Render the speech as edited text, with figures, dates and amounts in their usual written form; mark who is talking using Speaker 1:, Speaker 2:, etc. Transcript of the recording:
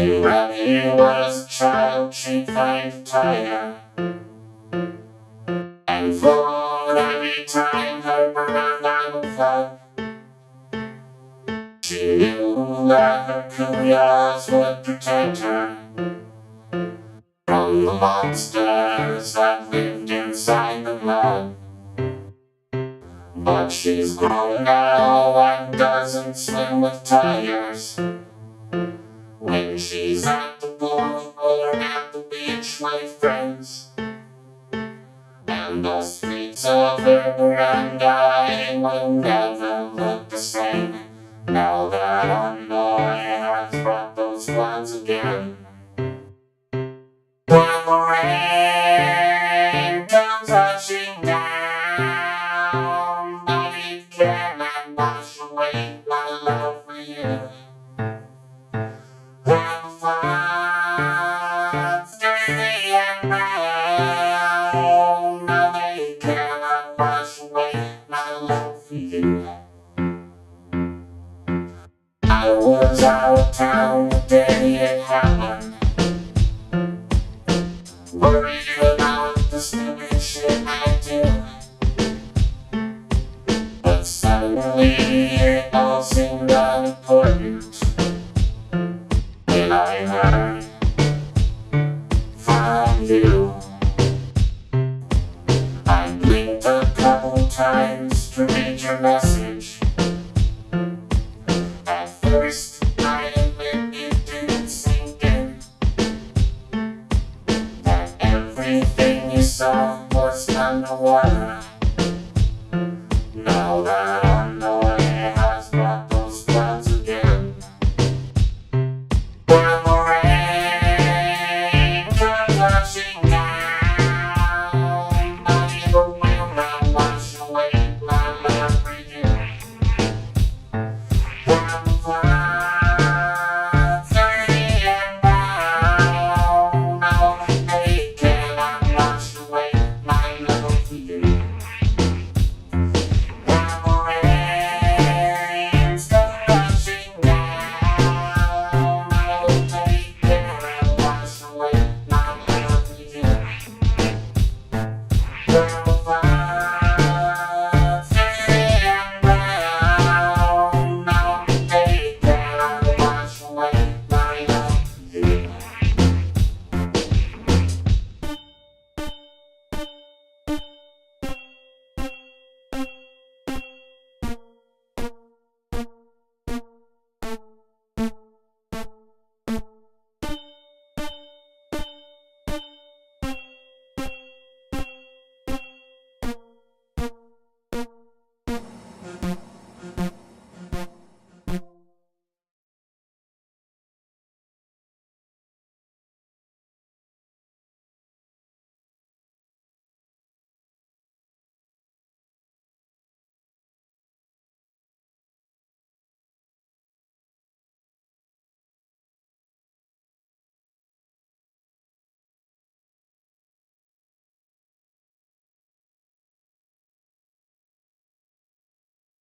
Speaker 1: When Reby was a child, she played tire, and for every time her barangay would flood, she knew that her kuyas would protect her from the monsters that lived inside the mud. But she's grown now and doesn't swim with tires. When she's at the pool or at the beach with friends, and the streets of her barangay will never look the same now that Ondoy has brought those floods again. When the rain comes rushing down, nobody can wash away my love for you. When the floods dirty and brown, nobody cannot wash away my love for you. I was out of town the day it happened, worried about the stupid shit I do. But suddenly it all seemed unimportant when I heard from you. I blinked a couple times to read your message,